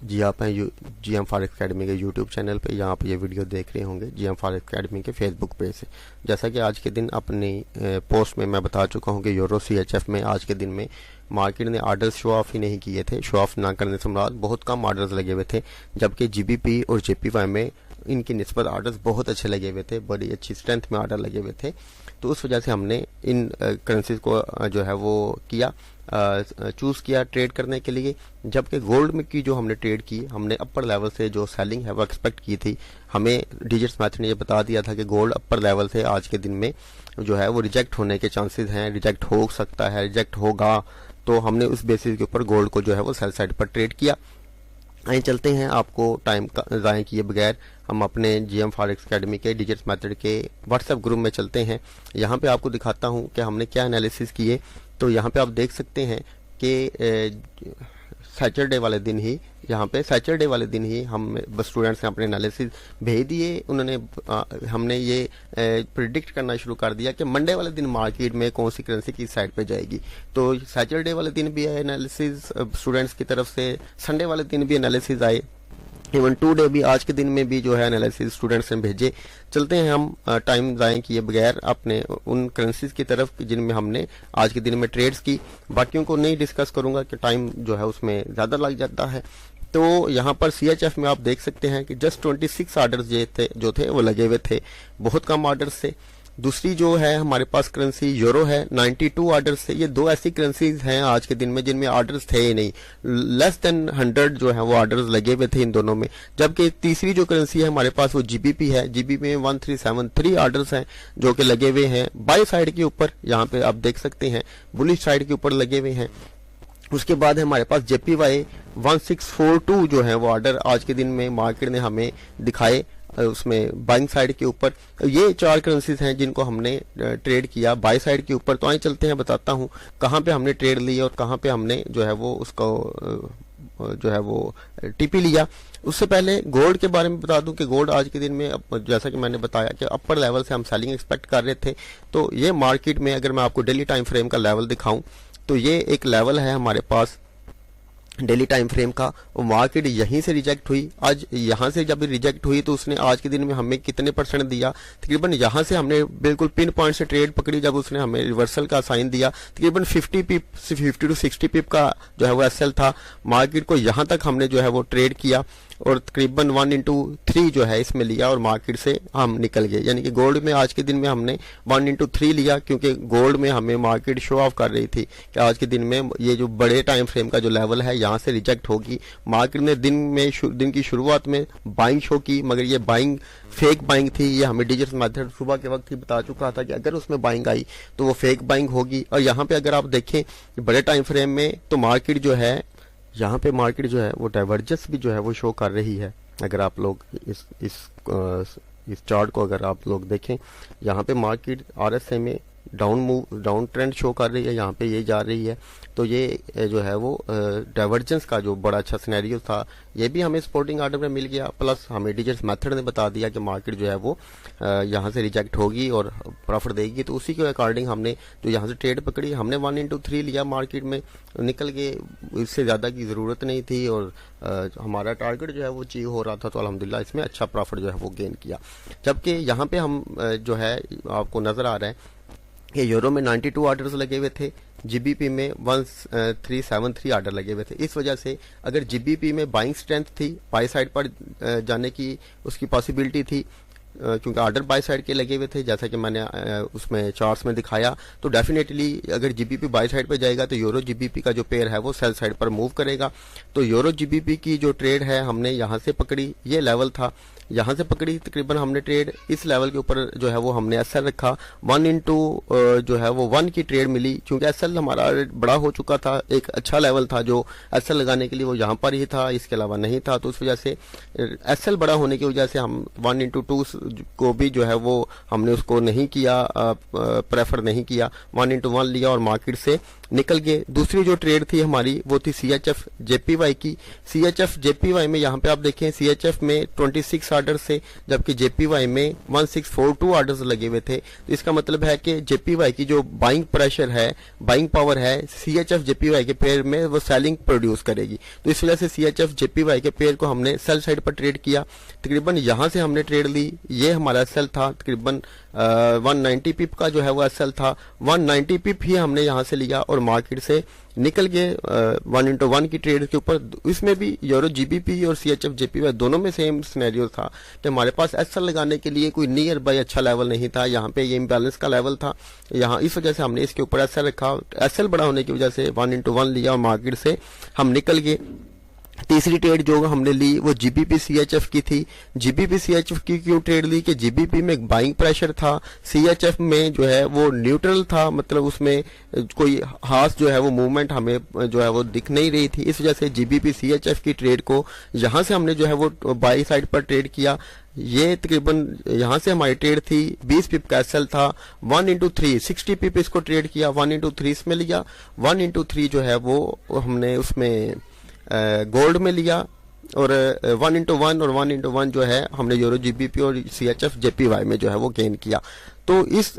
जी आप हैं GM forex academy के यूट्यूब चैनल पे, यहाँ पे ये वीडियो देख रहे होंगे GM फॉरेक्स अकेडमी के फेसबुक पेज से। जैसा कि आज के दिन अपनी पोस्ट में मैं बता चुका हूँ कि यूरो CHF में आज के दिन में मार्केट ने ऑर्डर्स शो ऑफ ही नहीं किए थे। शो ऑफ ना करने से मुराद बहुत कम ऑर्डर्स लगे हुए थे, जबकि GBP और JPY में इनकी निस्बत ऑर्डर्स बहुत अच्छे लगे हुए थे, बड़ी अच्छी स्ट्रेंथ में ऑर्डर लगे हुए थे। तो उस वजह से हमने इन करेंसीज को जो है वो किया, चूज़ किया ट्रेड करने के लिए। जबकि गोल्ड में की जो हमने ट्रेड की, हमने अपर लेवल से जो सेलिंग है वो एक्सपेक्ट की थी। हमें डिजिट्स मैथड ने ये बता दिया था कि गोल्ड अपर लेवल से आज के दिन में जो है वो रिजेक्ट होने के चांसेस हैं, रिजेक्ट हो सकता है, रिजेक्ट होगा। तो हमने उस बेसिस के ऊपर गोल्ड को जो है वो सेल साइड पर ट्रेड किया। आइए चलते हैं, आपको टाइम का ज़ाया किए बगैर हम अपने GM फॉरेक्स अकेडमी के डिजिट्स मेथड के व्हाट्सएप ग्रुप में चलते हैं। यहाँ पे आपको दिखाता हूँ कि हमने क्या एनालिसिस किए। तो यहाँ पे आप देख सकते हैं कि सैटरडे वाले दिन ही, यहाँ पे सैटरडे वाले दिन ही हम स्टूडेंट्स ने अपने एनालिसिस भेज दिए। उन्होंने हमने ये प्रिडिक्ट करना शुरू कर दिया कि मंडे वाले दिन मार्केट में कौन सी करेंसी किस साइड पे जाएगी। तो सैटरडे वाले दिन भी आए एनालिसिस स्टूडेंट्स की तरफ से, संडे वाले दिन भी एनालिसिस आए, इवन 2 डे भी आज के दिन में भी जो है एनालिसिस स्टूडेंट्स ने भेजे। चलते हैं हम टाइम ज़ाया किए बगैर अपने उन करेंसीज की तरफ जिनमें हमने आज के दिन में ट्रेड्स की। बाकियों को नहीं डिस्कस करूंगा कि टाइम जो है उसमें ज़्यादा लग जाता है। तो यहाँ पर CHF में आप देख सकते हैं कि जस्ट 26 ऑर्डर्स जो थे वो लगे हुए थे, बहुत कम ऑर्डर्स थे। दूसरी जो है हमारे पास करेंसी यूरो है, 92 ऑर्डर्स थे। ये दो ऐसी करेंसीज हैं आज के दिन में जिनमें ऑर्डर्स थे ही नहीं, लेस देन 100 जो है वो ऑर्डर्स लगे हुए थे इन दोनों में। जबकि तीसरी जो करेंसी है हमारे पास वो GBP है। GBP में 1373 ऑर्डर्स हैं जो कि लगे हुए हैं बाय साइड के ऊपर, यहाँ पे आप देख सकते हैं बुलिश साइड के ऊपर लगे हुए हैं। उसके बाद है हमारे पास JPY 1642 जो है वो ऑर्डर आज के दिन में मार्केट ने हमें दिखाए, उसमें बाइंग साइड के ऊपर। ये 4 करेंसीज हैं जिनको हमने ट्रेड किया बाय साइड के ऊपर। तो आइए चलते हैं, बताता हूँ कहाँ पे हमने ट्रेड ली और कहाँ पे हमने जो है वो उसको जो है वो TP लिया। उससे पहले गोल्ड के बारे में बता दूं कि गोल्ड आज के दिन में, जैसा कि मैंने बताया कि अपर लेवल से हम सेलिंग एक्सपेक्ट कर रहे थे। तो ये मार्केट में अगर मैं आपको डेली टाइम फ्रेम का लेवल दिखाऊं तो ये एक लेवल है हमारे पास डेली टाइम फ्रेम का। मार्केट यहीं से रिजेक्ट हुई, आज यहाँ से जब रिजेक्ट हुई तो उसने आज के दिन में हमें कितने % दिया, तकरीबन यहाँ से हमने बिल्कुल पिन पॉइंट से ट्रेड पकड़ी। जब उसने हमें रिवर्सल का साइन दिया तकरीबन 50 to 60 पिप का जो है वो SL था। मार्केट को यहाँ तक हमने जो है वो ट्रेड किया और तकरीबन 1/3 जो है इसमें लिया और मार्केट से हम निकल गए। यानी कि गोल्ड में आज के दिन में हमने 1/3 लिया, क्योंकि गोल्ड में हमें मार्केट शो ऑफ कर रही थी कि आज के दिन में ये जो बड़े टाइम फ्रेम का जो लेवल है यहाँ से रिजेक्ट होगी। मार्केट ने दिन की शुरुआत में बाइंग शो की, मगर ये बाइंग फेक बाइंग थी। ये हमें डिजिटल मेथड सुबह के वक्त ही बता चुका था कि अगर उसमें बाइंग आई तो वो फेक बाइंग होगी। और यहाँ पे अगर आप देखें बड़े टाइम फ्रेम में तो मार्केट जो है, यहाँ पे मार्केट जो है वो डाइवर्जेंस भी जो है वो शो कर रही है। अगर आप लोग इस चार्ट को अगर आप लोग देखें, यहाँ पे मार्केट RSI में डाउन ट्रेंड शो कर रही है, यहाँ पे ये जा रही है। तो ये जो है वो डाइवर्जेंस का जो बड़ा अच्छा सिनेरियो था ये भी हमें सपोर्टिंग ऑर्डर में मिल गया। प्लस हमें डिजिट्स मेथड ने बता दिया कि मार्केट जो है वो यहाँ से रिजेक्ट होगी और प्रॉफिट देगी। तो उसी के अकॉर्डिंग हमने जो यहाँ से ट्रेड पकड़ी, हमने 1/3 लिया, मार्केट में निकल के, इससे ज़्यादा की ज़रूरत नहीं थी और हमारा टारगेट जो है वो अचीव हो रहा था। तो अल्हम्दुलिल्लाह इसमें अच्छा प्रॉफिट जो है वो गेन किया। जबकि यहाँ पे हम जो है आपको नज़र आ रहा है कि यूरो में 92 ऑर्डर्स लगे हुए थे, GBP में 1373 ऑर्डर लगे हुए थे। इस वजह से अगर GBP में बाइंग स्ट्रेंथ थी, बाई साइड पर जाने की उसकी पॉसिबिलिटी थी, क्योंकि ऑर्डर बाय साइड के लगे हुए थे जैसा कि मैंने उसमें चार्ट्स में दिखाया। तो डेफिनेटली अगर GBP बाय साइड पे जाएगा तो यूरो GBP का जो पेयर है वो सेल साइड पर मूव करेगा। तो यूरो GBP की जो ट्रेड है हमने यहाँ से पकड़ी, ये लेवल था, यहाँ से पकड़ी, तकरीबन हमने ट्रेड इस लेवल के ऊपर जो है वो हमने SL रखा। 1 जो है वो 1 की ट्रेड मिली, क्योंकि SL हमारा बड़ा हो चुका था, एक अच्छा लेवल था जो SL लगाने के लिए वो यहाँ पर ही था, इसके अलावा नहीं था। तो उस वजह से SL बड़ा होने की वजह से हम 1/2 को भी जो है वो हमने उसको नहीं किया, प्रेफर नहीं किया, 1/1 लिया और मार्केट से निकल गए। दूसरी जो ट्रेड थी हमारी वो थी CHF JPY की। CHF JPY में यहाँ पे आप देखें CHF में 26 आर्डर से, जबकि JPY में 1642 आर्डर्स लगे हुए थे। तो इसका मतलब है कि JPY की जो बाइंग प्रेशर है, बाइंग पावर है, CHF JPY के पेयर में वो सेलिंग प्रोड्यूस करेगी। तो इस वजह से CHF JPY के पेयर को हमने सेल साइड पर ट्रेड किया। तकरीबन यहाँ से हमने ट्रेड ली, ये हमारा सेल था, तकरीबन 190 पिप का जो है वो सेल था। 190 पिप ही हमने यहाँ से लिया और मार्केट से निकल के 1:1 की ट्रेड के ऊपर। इसमें भी यूरो GBP और CHF JPY दोनों में सेम सिनेरियो था कि हमारे पास SL लगाने के लिए कोई नियर बाय अच्छा लेवल नहीं था। यहाँ पे ये इम्बैलेंस का लेवल था, यहाँ इस वजह से हमने इसके ऊपर SL रखा। SL बड़ा होने की वजह से 1:1 लिया और मार्केट से हम निकल गए। तीसरी ट्रेड जो हमने ली वो GBP CHF की थी। GBP CHF की क्यों ट्रेड ली कि GBP में बाइंग प्रेशर था, CHF में जो है वो न्यूट्रल था, मतलब उसमें कोई खास जो है वो मूवमेंट हमें जो है वो दिख नहीं रही थी। इस वजह से GBP CHF की ट्रेड को यहाँ से हमने जो है वो बाई साइड पर ट्रेड किया। ये तकरीबन यहाँ से हमारी ट्रेड थी, 20 पिप का SL था। 1:3 60 पिप इसको ट्रेड किया, 1:3 इसमें लिया। 1:3 जो है वो हमने उसमें गोल्ड में लिया और 1:1 और 1:1 जो है हमने यूरो GBP और CHF JPY में जो है वो गेन किया। तो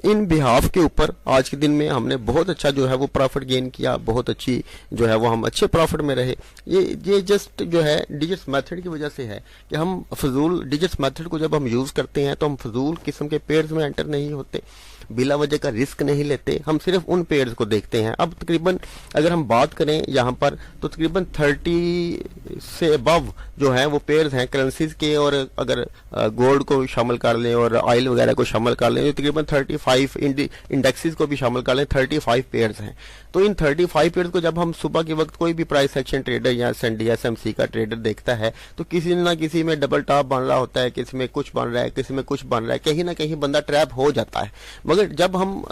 इन बिहाफ के ऊपर आज के दिन में हमने बहुत अच्छा जो है वो प्रॉफिट गेन किया, बहुत अच्छी जो है वो हम अच्छे प्रॉफिट में रहे। ये जस्ट जो है डिजिट्स मेथड की वजह से है कि हम फजूल डिजिट्स मेथड को जब हम यूज करते हैं तो हम फजूल किस्म के पेयर्स में एंटर नहीं होते, बिला वजह का रिस्क नहीं लेते, हम सिर्फ उन पेयर्स को देखते हैं। अब तकरीबन अगर हम बात करें यहाँ पर तो तकरीबन 30 से अबव जो है वो पेयर्स हैं करेंसीज के, और अगर गोल्ड को शामिल कर लें और ऑयल वगैरह को शामिल कर लें तो तकरीबन 35 इंडेक्सेस को भी शामिल कर लें, 35 पेयर्स हैं। तो इन 35 पेयर्स को जब हम सुबह के वक्त कोई भी प्राइस एक्शन ट्रेडर या SND SMC का ट्रेडर देखता है तो किसी ना किसी में डबल टॉप बन रहा होता है, किसी में कुछ बन रहा है, किसी में कुछ बन रहा है, कहीं ना कहीं बंदा ट्रैप हो जाता है। मगर जब हम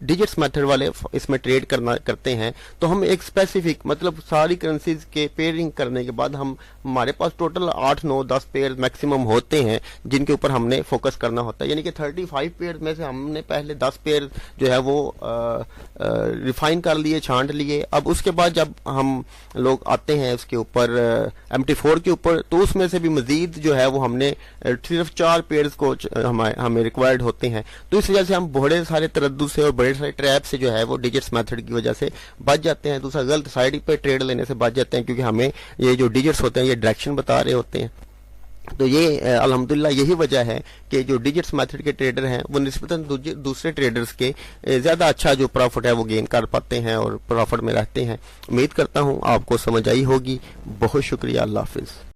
डिजिट्स मेथड वाले इसमें ट्रेड करते हैं तो हम एक स्पेसिफिक मतलब सारी करेंसीज के पेयरिंग करने के बाद हमारे पास टोटल 8 9 10 पेयर मैक्सिमम होते हैं जिनके ऊपर हमने फोकस करना होता है। यानी कि 35 पेयर में से हमने पहले 10 पेयर जो है वो रिफाइन कर लिए, छांट लिए। अब उसके बाद जब हम लोग आते हैं उसके ऊपर MT4 के ऊपर तो उसमें से भी मजीद जो है वो हमने सिर्फ 4 पेयर्स को हमें रिक्वायर्ड होते हैं। तो इस वजह से हम बड़े सारे तरद्दुद से और बड़े सारे ट्रैप से जो है वो डिजिट्स मेथड की वजह से बच जाते हैं। दूसरा गलत साइड पे ट्रेड लेने से बच जाते हैं क्योंकि हमें ये जो डिजिट्स होते हैं ये डायरेक्शन बता रहे होते हैं। तो ये अल्हम्दुलिल्लाह यही वजह है कि जो डिजिट्स मेथड के ट्रेडर हैं वो निस्बतन दूसरे ट्रेडर्स के ज़्यादा अच्छा जो प्रॉफिट है वो गेन कर पाते हैं और प्रॉफिट में रहते हैं। उम्मीद करता हूँ आपको समझ आई होगी। बहुत शुक्रिया। अल्लाह हाफिज़।